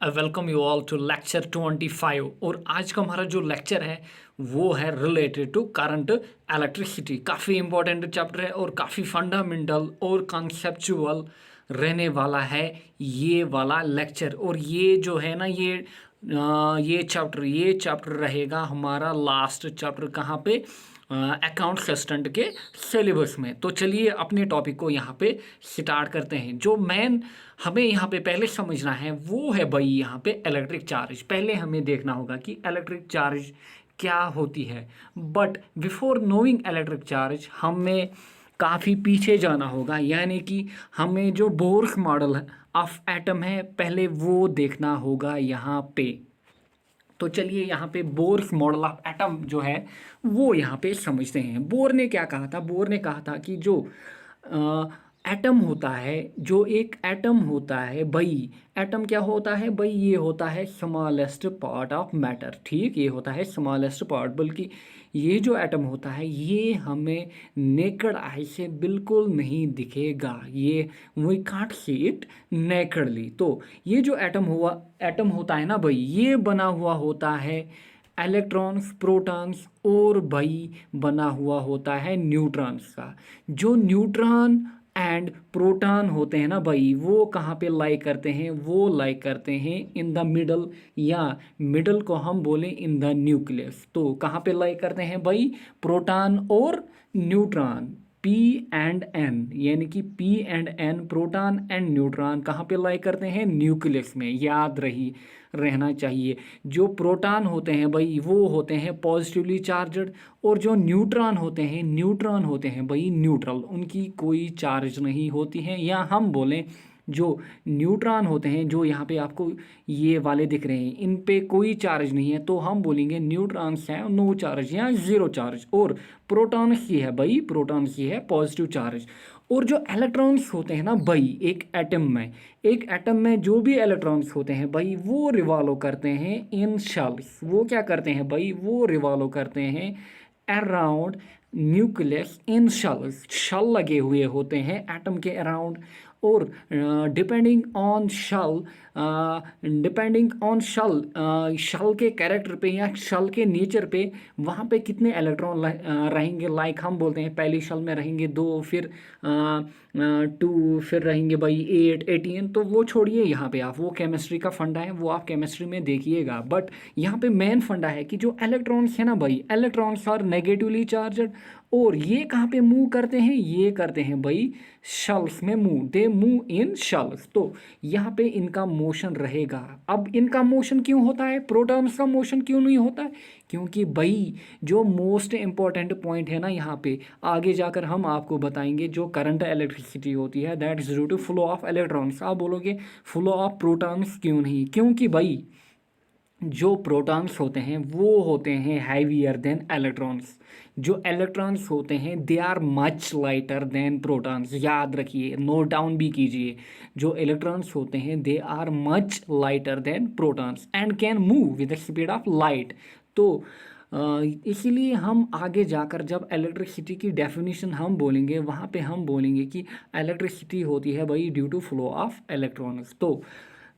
Welcome you all to lecture 25। और आज का हमारा जो लेक्चर है वो है रिलेटेड टू करंट इलेक्ट्रिसिटी। काफ़ी इंपॉर्टेंट चैप्टर है और काफ़ी फंडामेंटल और कॉन्सेप्चुअल रहने वाला है ये वाला लेक्चर। और ये जो है ना ये चैप्टर रहेगा हमारा लास्ट चैप्टर कहाँ पे, अकाउंट असिस्टेंट के सिलेबस में। तो चलिए अपने टॉपिक को यहाँ पे स्टार्ट करते हैं। जो मेन हमें यहाँ पे पहले समझना है वो है भाई यहाँ पे इलेक्ट्रिक चार्ज। पहले हमें देखना होगा कि इलेक्ट्रिक चार्ज क्या होती है। But before knowing electric charge हमें काफ़ी पीछे जाना होगा, यानी कि हमें जो बोर्स मॉडल ऑफ एटम है पहले वो देखना होगा यहाँ पे। तो चलिए यहाँ पे बोर्स मॉडल ऑफ एटम जो है वो यहाँ पे समझते हैं। बोर ने क्या कहा था? बोर ने कहा था कि जो एटम होता है, जो एक एटम होता है भाई, एटम क्या होता है भाई? ये होता है स्मॉलेस्ट पार्ट ऑफ मैटर। ठीक, ये होता है स्मॉलेस्ट पार्ट। बल्कि ये जो एटम होता है ये हमें नेकड आई से बिल्कुल नहीं दिखेगा। ये वी कांट सी इट नेकडली। तो ये जो एटम होता है ना भाई, ये बना हुआ होता है इलेक्ट्रॉन्स, प्रोटॉन्स और भाई बना हुआ होता है न्यूट्रॉन्स का। जो न्यूट्रॉन एंड प्रोटॉन होते हैं ना भाई, वो कहाँ पे लाई करते हैं? वो लाई करते हैं इन द मिडल, या मिडल को हम बोलें इन द न्यूक्लियस। तो कहाँ पे लाई करते हैं भाई? प्रोटॉन और न्यूट्रॉन, पी एंड एन, यानी कि P and N, proton and neutron कहाँ पे लाई करते हैं? न्यूक्लियस में। याद रहना चाहिए। जो प्रोटॉन होते हैं भाई वो होते हैं पॉजिटिवली चार्जड, और जो न्यूट्रॉन होते हैं भाई न्यूट्रल, उनकी कोई चार्ज नहीं होती है। या हम बोलें जो न्यूट्रॉन होते हैं, जो यहाँ पे आपको ये वाले दिख रहे हैं, इन पे कोई चार्ज नहीं है, तो हम बोलेंगे न्यूट्रॉन्स है नो चार्ज या ज़ीरो चार्ज। और प्रोटॉन्स की है भाई, प्रोटॉन्स की है पॉजिटिव चार्ज। और जो इलेक्ट्रॉन्स होते हैं ना भाई एक एटम में जो भी इलेक्ट्रॉन्स होते हैं भाई वो रिवॉल्व करते हैं इन शेल्स। वो क्या करते हैं भाई? वो रिवॉल्व करते हैं around nucleus in shells. Shell लगे हुए होते हैं एटम के अराउंड। और डिपेंडिंग ऑन शल के कैरेक्टर पे या शल के नेचर पे वहाँ पे कितने इलेक्ट्रॉन रहेंगे। लाइक हम बोलते हैं पहली शल में रहेंगे 2, फिर 2, फिर रहेंगे भाई 8, 18। तो वो छोड़िए, यहाँ पे आप वो केमिस्ट्री का फंडा है, वो आप केमिस्ट्री में देखिएगा। बट यहाँ पे मेन फंडा है कि जो इलेक्ट्रॉन्स है ना भाई, इलेक्ट्रॉन्स आर नेगेटिवली चार्जड। और ये कहाँ पे मूव करते हैं? ये करते हैं भाई शल्स में मूव, दे मूव इन शल्स। तो यहाँ पे इनका मोशन रहेगा। अब इनका मोशन क्यों होता है? प्रोटॉन्स का मोशन क्यों नहीं होता है? क्योंकि भाई जो मोस्ट इंपॉर्टेंट पॉइंट है ना, यहाँ पे आगे जाकर हम आपको बताएंगे, जो करंट इलेक्ट्रिसिटी होती है that is due to flow of electrons. आप बोलोगे फ्लो ऑफ प्रोटॉन्स क्यों नहीं? क्योंकि भाई जो प्रोटॉन्स होते हैं वो होते हैं हैवियर देन इलेक्ट्रॉन्स। जो इलेक्ट्रॉन्स होते हैं they are much lighter than protons. याद रखिए, नोट डाउन भी कीजिए। जो इलेक्ट्रॉन्स होते हैं they are much lighter than protons and can move with the speed of light. तो इसीलिए हम आगे जाकर जब इलेक्ट्रिसिटी की डेफिनेशन हम बोलेंगे, वहाँ पे हम बोलेंगे कि इलेक्ट्रिसिटी होती है भाई due to flow of electrons. तो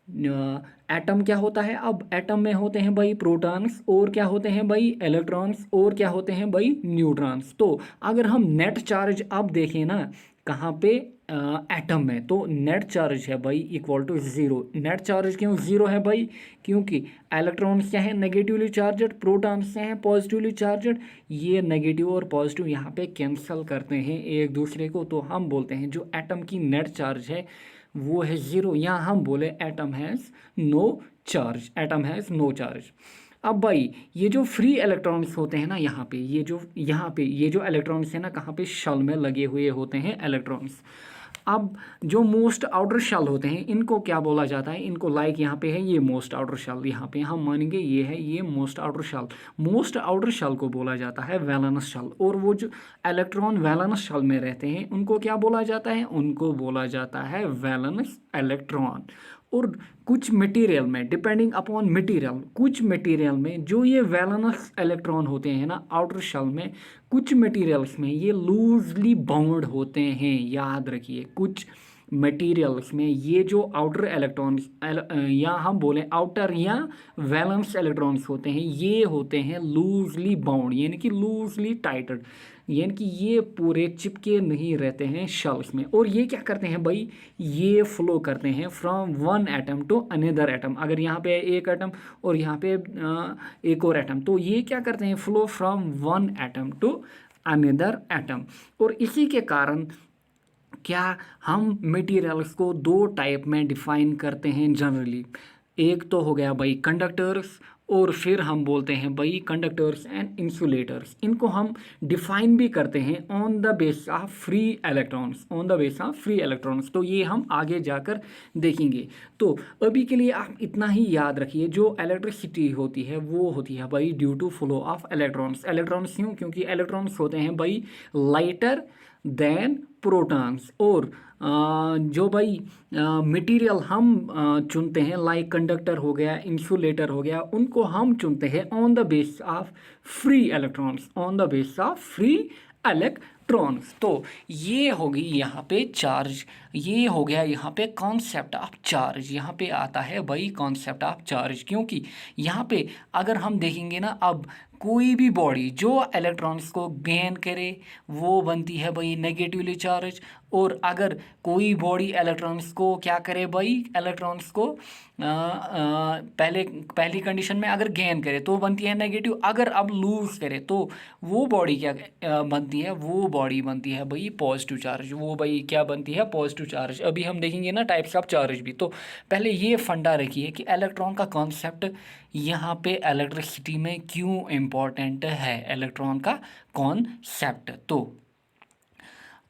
एटम क्या होता है? अब एटम में होते हैं भाई प्रोटॉन्स, और क्या होते हैं भाई? इलेक्ट्रॉन्स, और क्या होते हैं भाई? न्यूट्रॉन्स। तो अगर हम नेट चार्ज अब देखें ना कहाँ पे, एटम में, तो नेट चार्ज है भाई equal to zero. Net charge क्यों ज़ीरो है भाई? क्योंकि इलेक्ट्रॉन्स क्या है? नेगेटिवली चार्जड, प्रोटॉन्स क्या है? Positively charged. ये नेगेटिव और पॉजिटिव यहाँ पे कैंसिल करते हैं एक दूसरे को। तो हम बोलते हैं जो एटम की नेट चार्ज है वो है ज़ीरो, या हम बोले atom has no charge, atom has no charge. अब भाई ये जो फ्री इलेक्ट्रॉन्स होते हैं ना, यहाँ पे ये जो इलेक्ट्रॉन्स हैं ना, कहाँ पे? शेल में लगे हुए होते हैं इलेक्ट्रॉन्स। अब जो मोस्ट आउटर शेल होते हैं इनको क्या बोला जाता है? इनको लाइक यहाँ पे है ये मोस्ट आउटर शेल, यहाँ पे हम मानेंगे ये है ये most outer shell. Most outer shell को बोला जाता है वैलेंस शेल। और वो जो इलेक्ट्रॉन वैलेंस शेल में रहते हैं उनको क्या बोला जाता है? उनको बोला जाता है वैलेंस इलेक्ट्रॉन। और कुछ मटेरियल में, डिपेंडिंग अपॉन मटेरियल, कुछ मटेरियल में जो ये वैलेंस इलेक्ट्रॉन होते हैं ना आउटर शेल में, कुछ मटेरियल्स में ये लूजली बाउंड होते हैं। याद रखिए, कुछ मटेरियल्स में ये जो आउटर इलेक्ट्रॉन्स या हम बोलें आउटर या वैलेंस इलेक्ट्रॉन्स होते हैं, ये होते हैं लूजली बाउंड, यानी कि लूजली टाइटेड, यानी कि ये पूरे चिपके नहीं रहते हैं शेल्स में। और ये क्या करते हैं भाई, ये फ्लो करते हैं from one atom to another atom. अगर यहाँ पे एक एटम और यहाँ पे एक और एटम, तो ये क्या करते हैं, flow from one atom to another atom. और इसी के कारण क्या हम मटेरियल्स को दो टाइप में डिफाइन करते हैं जनरली। एक तो हो गया भाई कंडक्टर्स, और फिर हम बोलते हैं भाई कंडक्टर्स एंड इंसुलेटर्स। इनको हम डिफाइन भी करते हैं on the base of free electrons, on the base of free electrons. तो ये हम आगे जाकर देखेंगे। तो अभी के लिए आप इतना ही याद रखिए, जो इलेक्ट्रिसिटी होती है वो होती है भाई due to flow of electrons. Electrons क्यों? क्योंकि इलेक्ट्रॉन्स होते हैं भाई लाइटर देन प्रोटॉन्स। और जो भाई मटेरियल हम चुनते हैं, लाइक कंडक्टर हो गया, इंसुलेटर हो गया, उनको हम चुनते हैं on the base of free electrons, on the base of free electrons. तो ये होगी यहाँ पे चार्ज, ये हो गया यहाँ पे कॉन्सेप्ट ऑफ चार्ज। यहाँ पे आता है भाई कॉन्सेप्ट ऑफ चार्ज, क्योंकि यहाँ पे अगर हम देखेंगे ना, अब कोई भी बॉडी जो इलेक्ट्रॉन्स को गेन करे वो बनती है भाई नेगेटिवली चार्ज। और अगर कोई बॉडी इलेक्ट्रॉन्स को क्या करे भाई, इलेक्ट्रॉन्स को पहली कंडीशन में अगर गेन करे तो बनती है नेगेटिव। अगर अब लूज करे तो वो बॉडी क्या बनती है, वो बॉडी बनती है भाई पॉजिटिव चार्ज। वो भाई क्या बनती है, पॉजिटिव चार्ज। अभी हम देखेंगे ना टाइप्स ऑफ चार्ज भी। तो पहले ये फंडा रखिए कि इलेक्ट्रॉन का कॉन्सेप्ट यहाँ पे इलेक्ट्रिसिटी में क्यों इम्पोर्टेंट है, इलेक्ट्रॉन का कॉन्सेप्ट। तो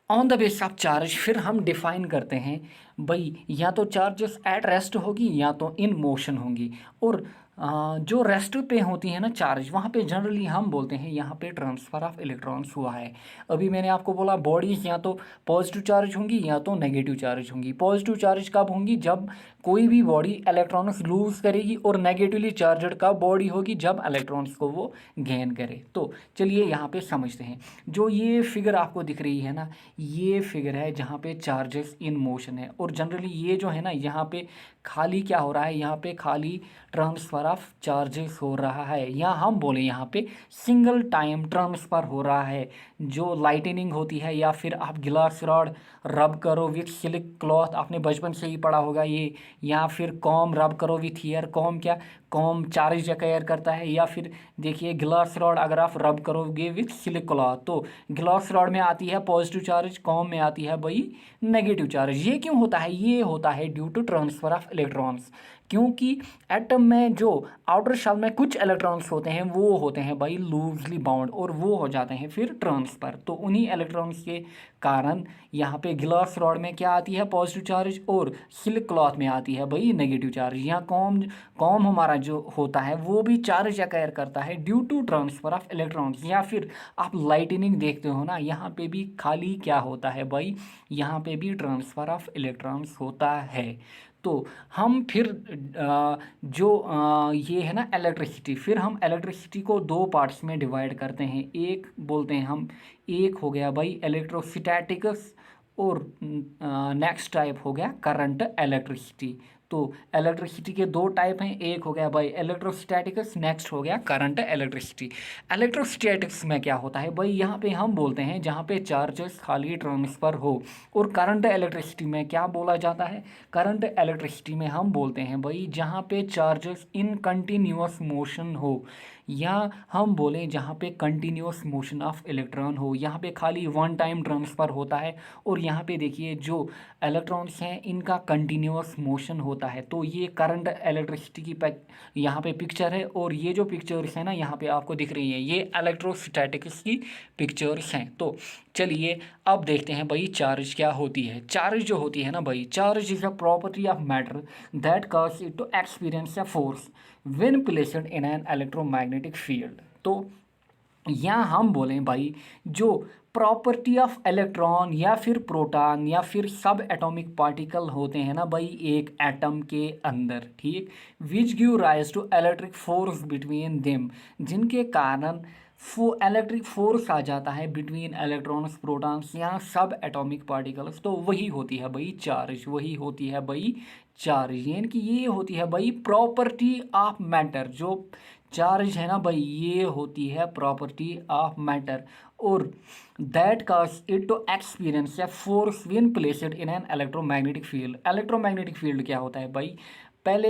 on the base of charge फिर हम डिफाइन करते हैं भाई, या तो चार्जेस एट रेस्ट होगी या तो इन मोशन होंगी। और जो रेस्ट पे होती है ना चार्ज, वहाँ पे जनरली हम बोलते हैं यहाँ पे ट्रांसफ़र ऑफ इलेक्ट्रॉन्स हुआ है। अभी मैंने आपको बोला बॉडीज़ या तो पॉजिटिव चार्ज होंगी या तो नेगेटिव चार्ज होंगी। पॉजिटिव चार्ज कब होंगी, जब कोई भी बॉडी इलेक्ट्रॉन्स लूज करेगी। और नेगेटिवली चार्जड कब बॉडी होगी, जब इलेक्ट्रॉन्स को वो गेन करे। तो चलिए यहाँ पे समझते हैं। जो ये फिगर आपको दिख रही है ना, ये फिगर है जहाँ पे चार्जेस इन मोशन है। और जनरली ये जो है ना, यहाँ पे खाली क्या हो रहा है, यहाँ पे खाली ट्रांसफ़र ऑफ चार्जेस हो रहा है, या हम बोले यहाँ पे सिंगल टाइम ट्रांसफ़र हो रहा है। जो लाइटनिंग होती है, या फिर आप गिलास रॉड रब करो विथ सिल्क क्लॉथ, आपने बचपन से ही पढ़ा होगा ये। या फिर कॉम रब करो विथ ईयर, कॉम क्या, कॉम चार्ज एक्वायर करता है। या फिर देखिए ग्लास रॉड अगर आप रब करोगे विथ सिल्क क्लॉथ, तो ग्लास रॉड में आती है पॉजिटिव चार्ज, कॉम में आती है भाई नेगेटिव चार्ज। ये क्यों होता है, ये होता है due to transfer of electrons. क्योंकि एटम में जो आउटर शेल में कुछ इलेक्ट्रॉन्स होते हैं वो होते हैं भाई लूजली बाउंड, और वो हो जाते हैं फिर ट्रांसफ़र। तो उन्हीं इलेक्ट्रॉन्स के कारण यहाँ पे ग्लास रॉड में क्या आती है पॉजिटिव चार्ज, और सिल्क क्लॉथ में आती है भाई नेगेटिव चार्ज। यहाँ कॉम कॉम हमारा जो होता है वो भी चार्ज एक्वायर करता है due to transfer of electrons. या फिर आप लाइटनिंग देखते हो ना, यहाँ पे भी खाली क्या होता है भाई, यहाँ पे भी ट्रांसफ़र ऑफ इलेक्ट्रॉन्स होता है। तो हम फिर ये है ना इलेक्ट्रिसिटी, फिर हम इलेक्ट्रिसिटी को दो पार्ट्स में डिवाइड करते हैं। एक बोलते हैं हम, एक हो गया भाई इलेक्ट्रोस्टैटिक्स, और नेक्स्ट टाइप हो गया करंट इलेक्ट्रिसिटी। तो इलेक्ट्रिसिटी के दो टाइप हैं, एक हो गया भाई इलेक्ट्रोस्टैटिक्स, नेक्स्ट हो गया करंट इलेक्ट्रिसिटी। इलेक्ट्रोस्टैटिक्स में क्या होता है भाई, यहाँ पे हम बोलते हैं जहाँ पे चार्जेस खाली ट्रांसफ़र हो। और करंट इलेक्ट्रिसिटी में क्या बोला जाता है, करंट इलेक्ट्रिसिटी में हम बोलते हैं भाई जहाँ पे चार्जेस इन कंटिन्यूअस मोशन हो, या हम बोलें जहाँ पे कंटिन्यूअस मोशन ऑफ इलेक्ट्रॉन हो। यहाँ पे खाली वन टाइम ट्रांसफ़र होता है, और यहाँ पे देखिए जो इलेक्ट्रॉन्स हैं इनका कंटिन्यूअस मोशन होता है। तो ये करंट इलेक्ट्रिसिटी की यहाँ पे पिक्चर है। और ये जो पिक्चर्स हैं ना यहाँ पे आपको दिख रही हैं, ये इलेक्ट्रोस्टैटिक्स की पिक्चर्स हैं। तो चलिए अब देखते हैं भाई चार्ज क्या होती है। चार्ज जो होती है ना भाई, charge is a property of matter that cause it to experience a force when placed in an electromagnetic field. तो यहाँ हम बोलें भाई, जो प्रॉपर्टी ऑफ इलेक्ट्रॉन या फिर प्रोटॉन या फिर सब एटॉमिक पार्टिकल होते हैं ना भाई एक एटम के अंदर, ठीक, which give rise to electric force between them, जिनके कारण इलेक्ट्रिक फोर्स आ जाता है बिटवीन इलेक्ट्रॉन्स प्रोटॉन्स या सब एटॉमिक पार्टिकल्स, तो वही होती है भाई चार्ज, वही होती है भाई चार्ज। यानी कि ये होती है भाई प्रॉपर्टी ऑफ मैटर। जो चार्ज है ना भाई, ये होती है प्रॉपर्टी ऑफ मैटर। और that cause it to experience या force when placed in an electromagnetic field. Electromagnetic field क्या होता है भाई, पहले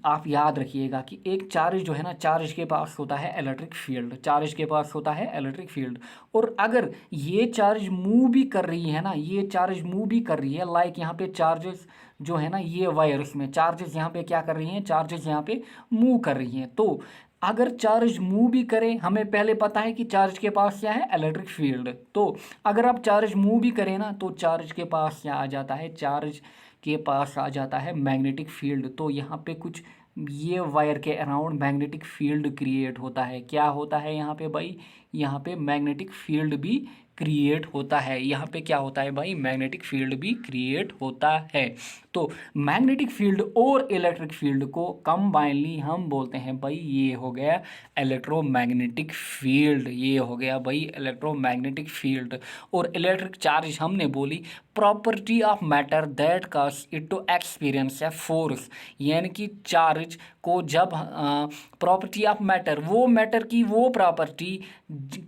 आप याद रखिएगा कि एक चार्ज जो है ना, चार्ज के पास होता है इलेक्ट्रिक फील्ड, चार्ज के पास होता है इलेक्ट्रिक फील्ड। और अगर ये चार्ज मूव भी कर रही है ना, ये चार्ज मूव भी कर रही है, लाइक यहाँ पे चार्जेस जो है ना, ये वायर्स में चार्जेस यहाँ पे क्या कर रही हैं, चार्जेस यहाँ पे मूव कर रही हैं। तो अगर चार्ज मूव भी करे, हमें पहले पता है कि चार्ज के पास क्या है, इलेक्ट्रिक फील्ड। तो अगर आप चार्ज मूव भी करें ना, तो चार्ज के पास क्या आ जाता है, चार्ज के पास आ जाता है मैग्नेटिक फील्ड। तो यहाँ पे कुछ ये वायर के अराउंड मैग्नेटिक फील्ड क्रिएट होता है। क्या होता है यहाँ पे भाई, यहाँ पे मैग्नेटिक फील्ड भी क्रिएट होता है। यहाँ पे क्या होता है भाई, मैग्नेटिक फील्ड भी क्रिएट होता है। तो मैग्नेटिक फील्ड और इलेक्ट्रिक फील्ड को कंबाइनली हम बोलते हैं भाई, ये हो गया इलेक्ट्रोमैग्नेटिक फील्ड, ये हो गया भाई इलेक्ट्रोमैग्नेटिक फील्ड। और इलेक्ट्रिक चार्ज हमने बोली property of matter that cause it to experience या फोर्स। यानी कि चार्ज को जब प्रॉपर्टी ऑफ मैटर, वो मैटर की वो प्रॉपर्टी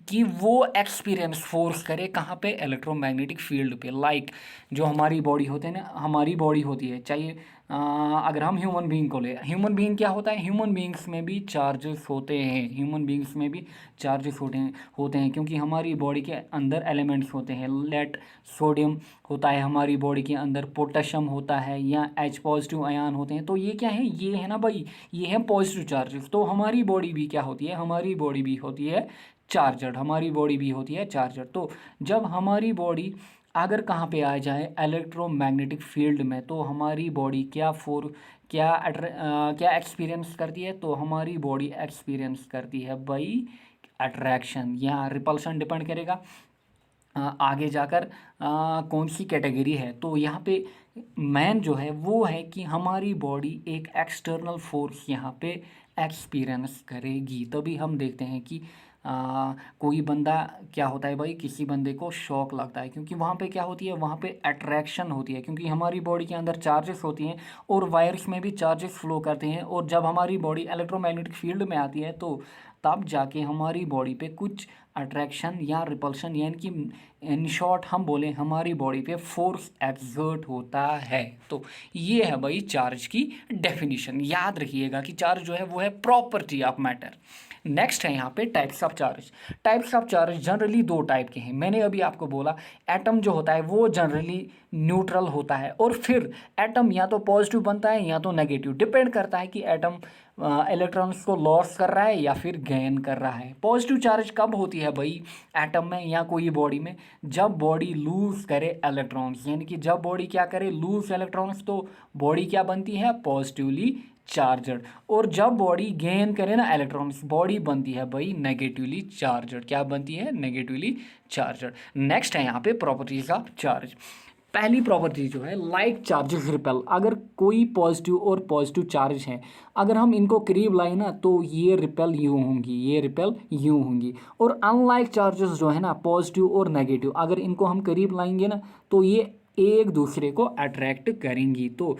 कि वो एक्सपीरियंस फोर्स करे कहाँ पे, इलेक्ट्रोमैग्नेटिक फील्ड पे। लाइक जो हमारी बॉडी होते हैं ना, हमारी बॉडी होती है, चाहिए अगर हम ह्यूमन बीइंग को ले, ह्यूमन बीइंग क्या होता है, ह्यूमन बीइंग्स में भी चार्जेस होते हैं, ह्यूमन बीइंग्स में भी चार्जेस होते हैं क्योंकि हमारी बॉडी के अंदर एलिमेंट्स होते हैं। लेट सोडियम होता है हमारी बॉडी के अंदर, पोटेशियम होता है, या H पॉजिटिव आयन होते हैं। तो ये क्या है, ये है ना भाई, ये है पॉजिटिव चार्जेस। तो हमारी बॉडी भी क्या होती है, हमारी बॉडी भी होती है चार्जर, हमारी बॉडी भी होती है चार्जर। तो जब हमारी बॉडी अगर कहाँ पे आ जाए, इलेक्ट्रोमैग्नेटिक फील्ड में, तो हमारी बॉडी क्या एक्सपीरियंस करती है, तो हमारी बॉडी एक्सपीरियंस करती है भाई अट्रैक्शन या रिपल्शन, डिपेंड करेगा आगे जाकर कौन सी कैटेगरी है। तो यहाँ पे मैन जो है वो है कि हमारी बॉडी एक एक्सटर्नल फोर्स यहाँ पे एक्सपीरियंस करेगी। तभी हम देखते हैं कि कोई बंदा क्या होता है भाई, किसी बंदे को शॉक लगता है, क्योंकि वहाँ पे क्या होती है, वहाँ पे अट्रैक्शन होती है, क्योंकि हमारी बॉडी के अंदर चार्जेस होती हैं और वायर्स में भी चार्जेस फ्लो करते हैं। और जब हमारी बॉडी इलेक्ट्रोमैग्नेटिक फील्ड में आती है, तो तब जाके हमारी बॉडी पे कुछ अट्रैक्शन या रिपल्शन, यानी कि इन शॉर्ट हम बोलें हमारी बॉडी पे फोर्स एक्सर्ट होता है। तो ये है भाई चार्ज की डेफिनेशन। याद रखिएगा कि चार्ज जो है वो है प्रॉपर्टी ऑफ मैटर। नेक्स्ट है यहाँ पे types of charge. Types of charge generally दो टाइप के हैं। मैंने अभी आपको बोला एटम जो होता है वो जनरली न्यूट्रल होता है, और फिर एटम या तो पॉजिटिव बनता है या तो नेगेटिव, डिपेंड करता है कि एटम इलेक्ट्रॉन्स को लॉस कर रहा है या फिर गेन कर रहा है। पॉजिटिव चार्ज कब होती है भाई एटम में या कोई बॉडी में, जब बॉडी लूज करे इलेक्ट्रॉन्स, यानी कि जब बॉडी क्या करे, लूज इलेक्ट्रॉन्स, तो बॉडी क्या बनती है, पॉजिटिवली चार्जड। और जब बॉडी गेन करे ना इलेक्ट्रॉन्स, बॉडी बनती है भाई नेगेटिवली चार्जड। क्या बनती है, नेगेटिवली चार्जड। नेक्स्ट है यहाँ पे प्रॉपर्टीज ऑफ चार्ज। पहली प्रॉपर्टी जो है लाइक चार्जेस रिपेल। अगर कोई पॉजिटिव और पॉजिटिव चार्ज है, अगर हम इनको करीब लाए ना, तो ये रिपेल यूँ होंगी, ये रिपेल यूँ होंगी। और अनलाइक चार्जेस जो है ना, पॉजिटिव और नेगेटिव, अगर इनको हम करीब लाएंगे ना, तो ये एक दूसरे को अट्रैक्ट करेंगी। तो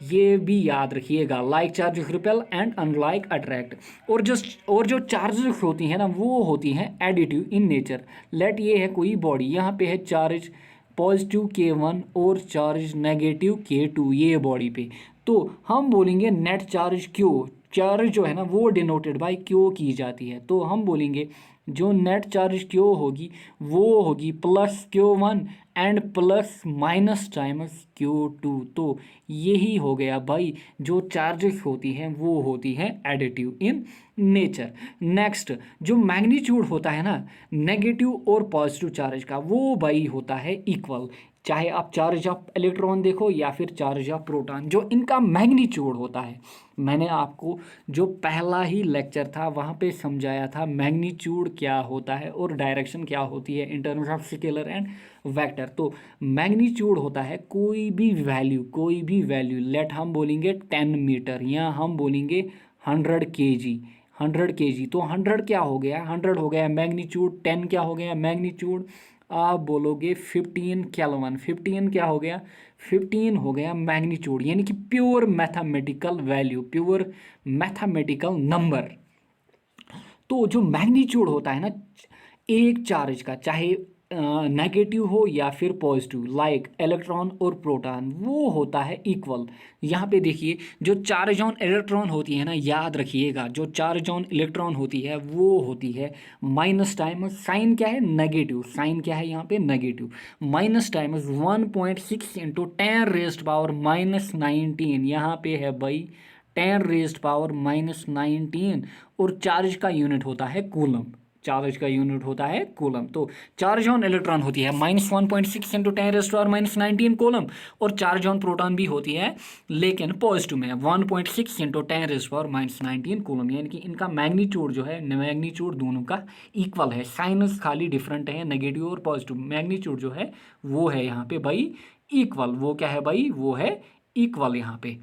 ये भी याद रखिएगा, like charges repel and unlike attract. और जो चार्जेस होती हैं ना, वो होती हैं एडिटिव इन नेचर। लेट ये है कोई बॉडी, यहाँ पे है चार्ज पॉजिटिव K1 और चार्ज नेगेटिव K2 ये बॉडी पे, तो हम बोलेंगे नेट चार्ज Q। चार्ज जो है ना वो डिनोटेड बाय Q की जाती है। तो हम बोलेंगे जो नेट चार्ज Q होगी वो होगी plus Q1 and plus minus times Q2। तो यही हो गया भाई, जो चार्जेस होती हैं वो होती हैं एडिटिव इन नेचर। नेक्स्ट जो मैग्नीट्यूड होता है ना नेगेटिव और पॉजिटिव चार्ज का, वो भाई होता है इक्वल। चाहे आप चार्ज ऑफ इलेक्ट्रॉन देखो या फिर चार्ज ऑफ प्रोटॉन, जो इनका मैग्नीट्यूड होता है, मैंने आपको जो पहला ही लेक्चर था वहाँ पे समझाया था मैग्नीट्यूड क्या होता है और डायरेक्शन क्या होती है in terms of scalar and vector. तो मैग्नीट्यूड होता है कोई भी वैल्यू लेट हम बोलेंगे 10 मीटर या हम बोलेंगे 100 kg, 100 kg, तो 100 क्या हो गया, 100 हो गया मैग्नीट्यूड, 10 क्या हो गया मैग्नीट्यूड, आप बोलोगे 15 केल्विन, 15 क्या हो गया, 15 हो गया मैग्नीट्यूड, यानी कि pure mathematical value, pure mathematical number. तो जो मैग्नीट्यूड होता है ना एक चार्ज का, चाहे नेगेटिव हो या फिर पॉजिटिव, लाइक इलेक्ट्रॉन और प्रोटॉन, वो होता है इक्वल। यहाँ पे देखिए जो चार्ज ऑन इलेक्ट्रॉन होती है ना, याद रखिएगा जो चार्ज ऑन इलेक्ट्रॉन होती है वो होती है माइनस टाइम, साइन क्या है नेगेटिव, साइन क्या है यहाँ पे नेगेटिव, माइनस टाइम 1.6 इंटू 10⁻⁻19, यहाँ पे है भाई 10⁻⁻19, और चार्ज का यूनिट होता है कूलम, चार्ज का यूनिट होता है कूलम। तो चार्ज ऑन इलेक्ट्रॉन होती है -1.6 इंटू 10⁻⁻19 कूलम, और चार्ज ऑन प्रोटॉन भी होती है लेकिन पॉजिटिव में 1.6 इंटू 10⁻⁻19 कूलम, यानी कि इनका मैग्नीट्यूड जो है, मैग्नीट्यूड दोनों का इक्वल है, साइनस खाली डिफरेंट है, नेगेटिव और पॉजिटिव, मैग्नीट्यूड जो है वो है यहाँ पे भाई इक्वल, वो क्या है भाई, वो है इक्वल यहाँ पे।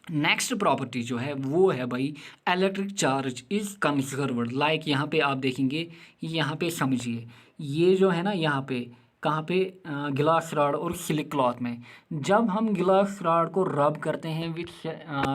नेक्स्ट प्रॉपर्टी जो है वो है भाई electric charge is conserved, like यहाँ पे आप देखेंगे, यहाँ पे समझिए, ये जो है ना यहाँ पे कहाँ पे गिलास रॉड और सिलिक क्लॉथ में, जब हम गिलास रॉड को रब करते हैं विथ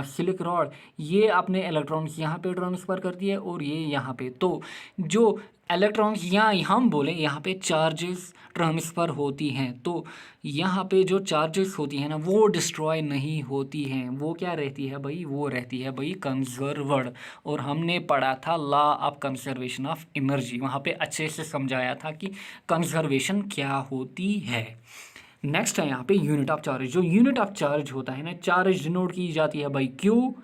सिलिक रॉड, ये अपने इलेक्ट्रॉन्स यहाँ पे ट्रांसफ़र करती है और ये यहाँ पे, तो जो इलेक्ट्रॉन्स यहाँ हम बोलें यहाँ पे चार्जेस ट्रांसफ़र होती हैं, तो यहाँ पे जो चार्जेस होती हैं ना वो डिस्ट्रॉय नहीं होती हैं, वो क्या रहती है भाई, वो रहती है भाई कंजर्व्ड। और हमने पढ़ा था law of conservation of energy, वहाँ पे अच्छे से समझाया था कि कंजर्वेशन क्या होती है। नेक्स्ट है यहाँ पे यूनिट ऑफ चार्ज, जो यूनिट ऑफ चार्ज होता है ना, चार्ज डिनोट की जाती है भाई क्यू,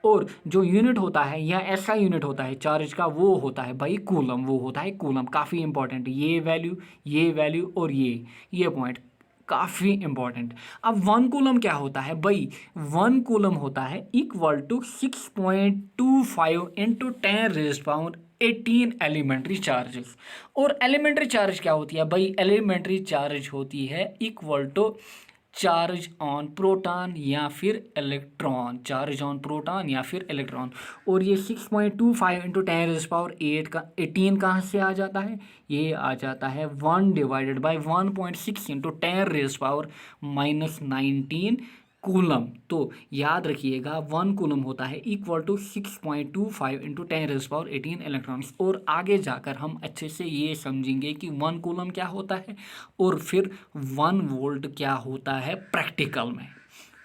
और जो यूनिट होता है या ऐसा यूनिट होता है चार्ज का वो होता है भाई कूलम, वो होता है कूलम, काफ़ी इंपॉर्टेंट, ये वैल्यू और ये पॉइंट काफ़ी इंपॉर्टेंट। अब 1 कूलम क्या होता है भाई, 1 कूलम होता है equal to 6.25 into 10⁻18 elementary charges. और एलिमेंट्री चार्ज क्या होती है भाई, एलिमेंट्री चार्ज होती है equal to charge on proton या फिर इलेक्ट्रॉन, चार्ज ऑन प्रोटॉन या फिर इलेक्ट्रॉन। और ये 6.25 इंटू 10⁻18 कहाँ से आ जाता है, ये आ जाता है 1 डिवाइडेड बाई 1.6 इंटू 10⁻⁻19 कूलम। तो याद रखिएगा 1 कूलम होता है इक्वल टू 6.25 इंटू 10⁻18 इलेक्ट्रॉन्स। और आगे जाकर हम अच्छे से ये समझेंगे कि 1 कूलम क्या होता है और फिर 1 वोल्ट क्या होता है प्रैक्टिकल में।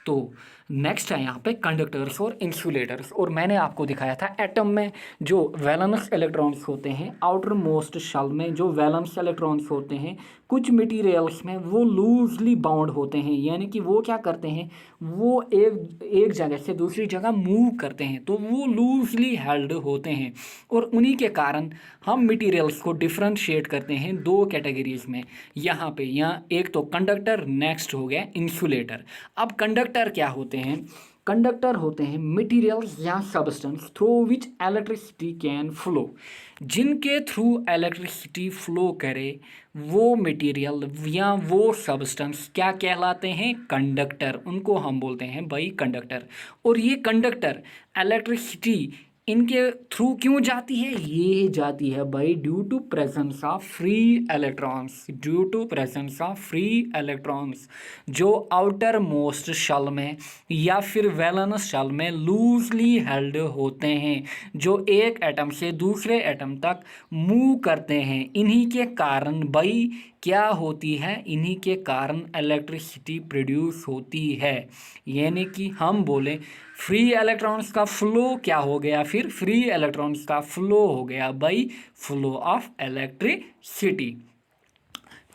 तो नेक्स्ट है यहाँ पे कंडक्टर्स और इंसुलेटर्स, और मैंने आपको दिखाया था एटम में जो वैलेंस इलेक्ट्रॉन्स होते हैं, आउटर मोस्ट शेल में जो वैलेंस इलेक्ट्रॉन्स होते हैं, कुछ मटेरियल्स में वो लूजली बाउंड होते हैं, यानी कि वो क्या करते हैं, वो एक जगह से दूसरी जगह मूव करते हैं, तो वो लूजली हेल्ड होते हैं। और उन्हीं के कारण हम मटेरियल्स को डिफ्रेंशिएट करते हैं 2 कैटेगरीज में, यहाँ पे एक तो कंडक्टर, नेक्स्ट हो गया इंसुलेटर। अब कंडक्टर क्या होते हैं, कंडक्टर होते हैं मटेरियल्स या substance through which electricity can flow, जिनके थ्रू इलेक्ट्रिसिटी फ्लो करे वो मटेरियल या वो सब्सटेंस क्या कहलाते हैं, कंडक्टर, उनको हम बोलते हैं भाई कंडक्टर। और ये कंडक्टर इलेक्ट्रिसिटी इनके थ्रू क्यों जाती है, ये जाती है भाई due to presence of free electrons, due to presence of free electrons जो आउटर मोस्ट शेल में या फिर वैलेंस शेल में लूजली हेल्ड होते हैं, जो एक एटम से दूसरे एटम तक मूव करते हैं। इन्हीं के कारण भाई क्या होती है, इन्हीं के कारण इलेक्ट्रिसिटी प्रोड्यूस होती है। यानी कि हम बोलें फ्री इलेक्ट्रॉन्स का फ्लो क्या हो गया, फिर फ्री इलेक्ट्रॉन्स का फ्लो हो गया बाई फ्लो ऑफ इलेक्ट्रिसिटी।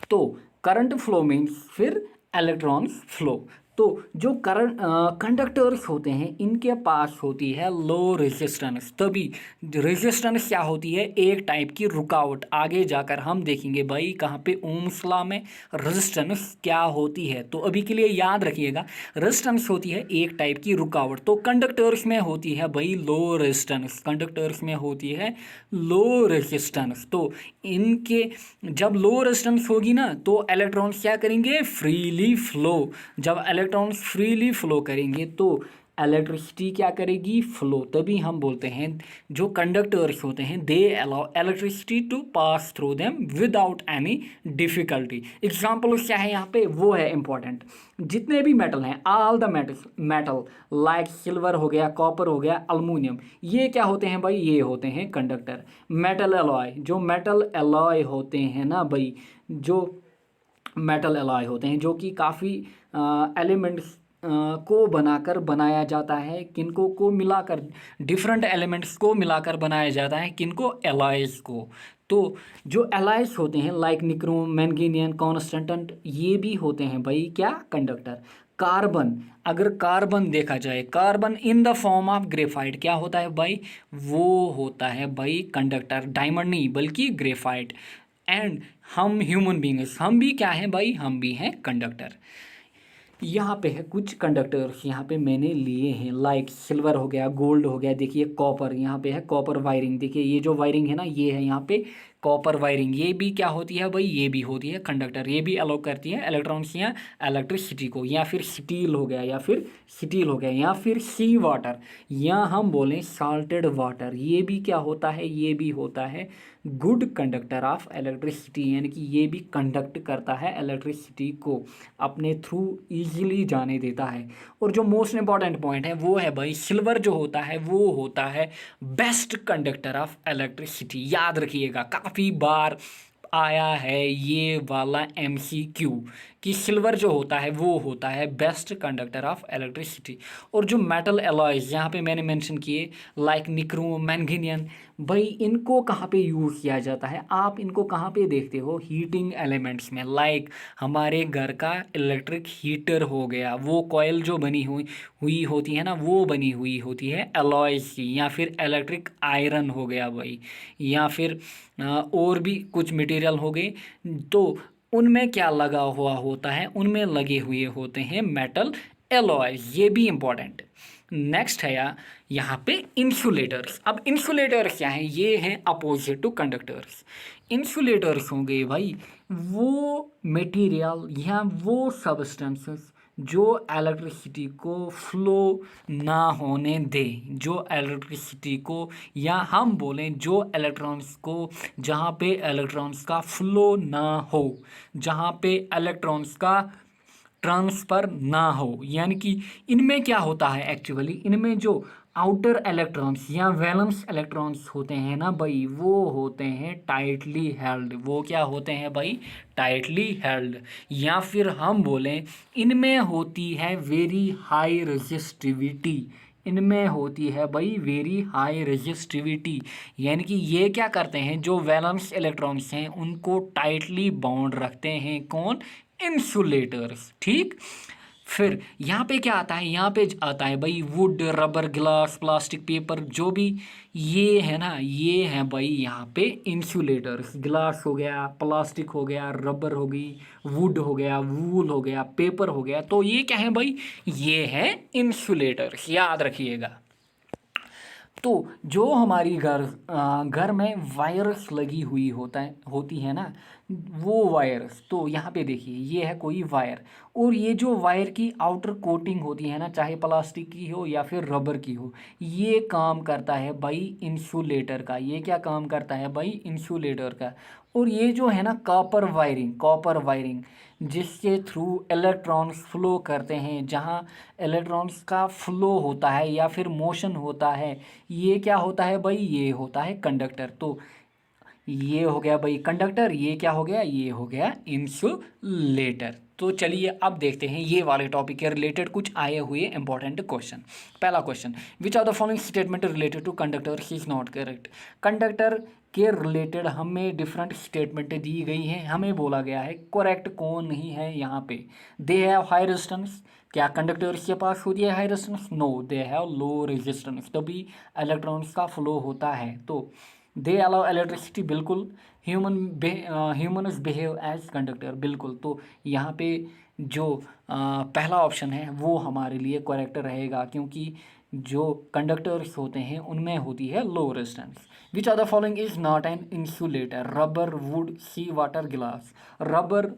तो करंट फ्लो मीन्स फिर इलेक्ट्रॉन्स फ्लो। तो जो करंट कंडक्टर्स होते हैं इनके पास होती है लो रेजिस्टेंस, तभी रेजिस्टेंस क्या होती है, एक टाइप की रुकावट। आगे जाकर हम देखेंगे भाई कहाँ पे ओम्स लॉ में रेजिस्टेंस क्या होती है। तो अभी के लिए याद रखिएगा रेजिस्टेंस होती है एक टाइप की रुकावट। तो कंडक्टर्स में होती है भाई लो रेजिस्टेंस, कंडक्टर्स में होती है लो रेजिस्टेंस। तो इनके जब लो रेजिस्टेंस होगी ना तो इलेक्ट्रॉन्स क्या करेंगे, फ्रीली फ्लो। जब इलेक्ट्रॉन्स फ्रीली फ्लो करेंगे तो इलेक्ट्रिसिटी क्या करेगी, फ्लो। तभी हम बोलते हैं जो कंडक्टर्स होते हैं they allow electricity to pass through them without any difficulty. Example क्या है यहाँ पे, वो है इंपॉर्टेंट। जितने भी मेटल हैं, all the metal like silver हो गया, कॉपर हो गया, अल्मुनियम, ये क्या होते हैं भाई, ये होते हैं कंडक्टर। मेटल एलॉय, जो मेटल एलॉय होते हैं ना भाई, जो मेटल एलॉय होते हैं, जो कि काफ़ी एलिमेंट्स को बनाकर बनाया जाता है, किनको को मिलाकर, डिफरेंट एलिमेंट्स को मिलाकर बनाया जाता है, किनको, एलॉयज़ को। तो जो एलॉयज़ होते हैं लाइक निक्रोम, मैंगनीज, कॉन्स्टेंट, ये भी होते हैं भाई क्या, कंडक्टर। कार्बन, अगर कार्बन देखा जाए, carbon in the form of graphite क्या होता है भाई, वो होता है भाई कंडक्टर। डायमंड नहीं बल्कि ग्रेफाइट। एंड हम ह्यूमन बींग्स, हम भी क्या हैं भाई, हम भी हैं कंडक्टर। यहाँ पे है कुछ कंडक्टर्स, यहाँ पे मैंने लिए हैं लाइक सिल्वर हो गया, गोल्ड हो गया, देखिए कॉपर, यहाँ पे है कॉपर वायरिंग, देखिए ये जो वायरिंग है ना, ये है यहाँ पे कॉपर वायरिंग। ये भी क्या होती है भाई, ये भी होती है कंडक्टर, ये भी अलाउ करती है इलेक्ट्रॉन्स या इलेक्ट्रिसिटी को। या फिर स्टील हो गया, या फिर स्टील हो गया, या फिर सी वाटर, या हम बोलें साल्टेड वाटर, ये भी क्या होता है, ये भी होता है गुड कंडक्टर ऑफ इलेक्ट्रिसिटी, यानी कि ये भी कंडक्ट करता है इलेक्ट्रिसिटी को, अपने थ्रू इजीली जाने देता है। और जो मोस्ट इंपॉर्टेंट पॉइंट है वो है भाई, सिल्वर जो होता है वो होता है बेस्ट कंडक्टर ऑफ इलेक्ट्रिसिटी। याद रखिएगा, काफ़ी बार आया है ये वाला MCQ कि सिल्वर जो होता है वो होता है बेस्ट कंडक्टर ऑफ इलेक्ट्रिसिटी। और जो मेटल एलॉयज यहाँ पे मैंने मेंशन किए लाइक निक्रोम, मैंगनीज, भाई इनको कहाँ पे यूज़ किया जाता है, आप इनको कहाँ पे देखते हो, हीटिंग एलिमेंट्स में। लाइक हमारे घर का इलेक्ट्रिक हीटर हो गया, वो कॉयल जो बनी हुई होती है ना, वो बनी हुई होती है एलॉयज की। या फिर इलेक्ट्रिक आयरन हो गया भाई, या फिर और भी कुछ मटेरियल हो गए, तो उनमें क्या लगा हुआ होता है, उनमें लगे हुए होते हैं मेटल एलॉयज, ये भी इंपॉर्टेंट। नेक्स्ट है यहाँ पे इंसुलेटर्स। अब इंसुलेटर्स क्या हैं, ये हैं अपोजिट टू कंडक्टर्स। इंसुलेटर्स होंगे भाई वो मटेरियल या वो सब्सटेंसेस जो इलेक्ट्रिसिटी को फ्लो ना होने दे, जो इलेक्ट्रिसिटी को, या हम बोलें जो इलेक्ट्रॉन्स को, जहाँ पे इलेक्ट्रॉन्स का फ्लो ना हो, जहाँ पे इलेक्ट्रॉन्स का ट्रांसफ़र ना हो। यानी कि इनमें क्या होता है एक्चुअली, इनमें जो आउटर इलेक्ट्रॉन्स या वैलेंस इलेक्ट्रॉन्स होते हैं ना भाई, वो होते हैं टाइटली हेल्ड। वो क्या होते हैं भाई, टाइटली हेल्ड। या फिर हम बोलें इनमें होती है वेरी हाई रेजिस्टिविटी, इनमें होती है भाई वेरी हाई रेजिस्टिविटी। यानी कि ये क्या करते हैं, जो वैलेंस इलेक्ट्रॉन्स हैं उनको टाइटली बाउंड रखते हैं, कौन, इंसुलेटर्स। ठीक, फिर यहाँ पे क्या आता है, यहाँ पे आता है भाई would, rubber, glass, plastic, paper, जो भी ये है ना, ये है भाई यहाँ पे इंसुलेटर्स। ग्लास हो गया, प्लास्टिक हो गया, रबर हो गई, वुड हो गया, वूल हो गया, पेपर हो गया, तो ये क्या है भाई, ये है इंसुलेटर्स, याद रखिएगा। तो जो हमारी घर में वायरस लगी हुई होती है ना, वो वायरस, तो यहाँ पे देखिए ये है कोई वायर, और ये जो वायर की आउटर कोटिंग होती है ना, चाहे प्लास्टिक की हो या फिर रबर की हो, ये काम करता है भाई इंसुलेटर का। ये क्या काम करता है भाई, इंसुलेटर का। और ये जो है ना कॉपर वायरिंग जिसके थ्रू इलेक्ट्रॉन्स फ्लो करते हैं, जहाँ इलेक्ट्रॉन्स का फ्लो होता है या फिर मोशन होता है, ये क्या होता है भाई, ये होता है कंडक्टर। तो ये हो गया भाई कंडक्टर, ये क्या हो गया, ये हो गया इंसुलेटर। तो चलिए अब देखते हैं ये वाले टॉपिक के रिलेटेड कुछ आए हुए इंपॉर्टेंट क्वेश्चन। पहला question, which are the following statement related to conductor is not correct. Conductor के रिलेटेड हमें डिफरेंट स्टेटमेंट दी गई हैं, हमें बोला गया है करेक्ट कौन नहीं है यहाँ पे। दे हैव हाई रेजिस्टेंस, क्या कंडक्टर्स के पास होती है high resistance, no they have low resistance, तभी इलेक्ट्रॉन्स का फ्लो होता है। तो दे अलाउ इलेक्ट्रिसिटी, बिल्कुल। ह्यूमन्स बिहेव एज कंडक्टर, बिल्कुल। तो यहाँ पे जो पहला ऑप्शन है वो हमारे लिए करेक्ट रहेगा, क्योंकि जो कंडक्टर्स होते हैं उनमें होती है low resistance. Which are the following is not an insulator, rubber, wood, sea water, glass. Rubber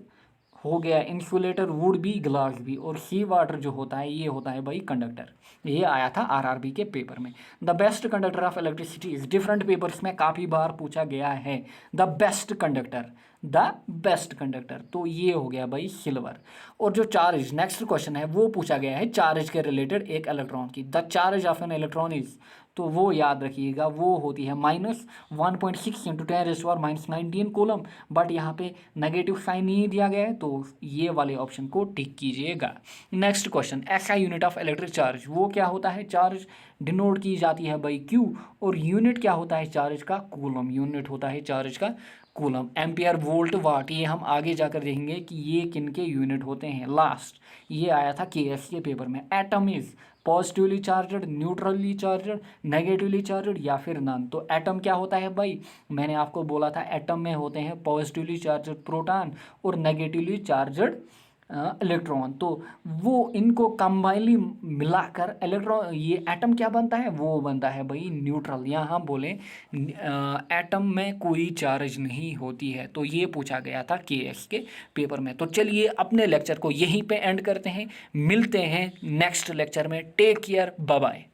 हो गया इंसुलेटर, वुड भी, ग्लास भी, और सी वाटर जो होता है ये होता है भाई कंडक्टर। ये आया था आरआरबी के पेपर में। The best conductor of electricity is, different papers में काफ़ी बार पूछा गया है the best conductor, the best conductor, तो ये हो गया भाई सिल्वर। और जो चार्ज, नेक्स्ट क्वेश्चन है वो पूछा गया है चार्ज के रिलेटेड एक इलेक्ट्रॉन की, the charge of an electron is, तो वो याद रखिएगा वो होती है -1.6 इंटू 10⁻⁻19 कूलम, बट यहाँ पे नेगेटिव साइन नहीं दिया गया है, तो ये वाले ऑप्शन को टिक कीजिएगा। नेक्स्ट क्वेश्चन, ऐसा यूनिट ऑफ इलेक्ट्रिक चार्ज, वो क्या होता है, चार्ज डिनोट की जाती है बाई क्यू, और यूनिट क्या होता है चार्ज का, कूलम, यूनिट होता है चार्ज का कूलम। एम्पियर, वोल्ट, वाट, ये हम आगे जाकर देखेंगे कि ये किन के यूनिट होते हैं। लास्ट ये आया था केएस के पेपर में, atom is positively charged, neutrally charged, negatively charged या फिर नन। तो एटम क्या होता है भाई, मैंने आपको बोला था एटम में होते हैं पॉजिटिवली चार्जड प्रोटॉन और नेगेटिवली चार्जड इलेक्ट्रॉन, तो वो इनको कंबाइनली मिलाकर इलेक्ट्रॉन, ये एटम क्या बनता है, वो बनता है भाई न्यूट्रल। यहाँ बोले एटम में कोई चार्ज नहीं होती है, तो ये पूछा गया था केएस के पेपर में। तो चलिए अपने लेक्चर को यहीं पे एंड करते हैं, मिलते हैं नेक्स्ट लेक्चर में, टेक केयर, बाय बाय।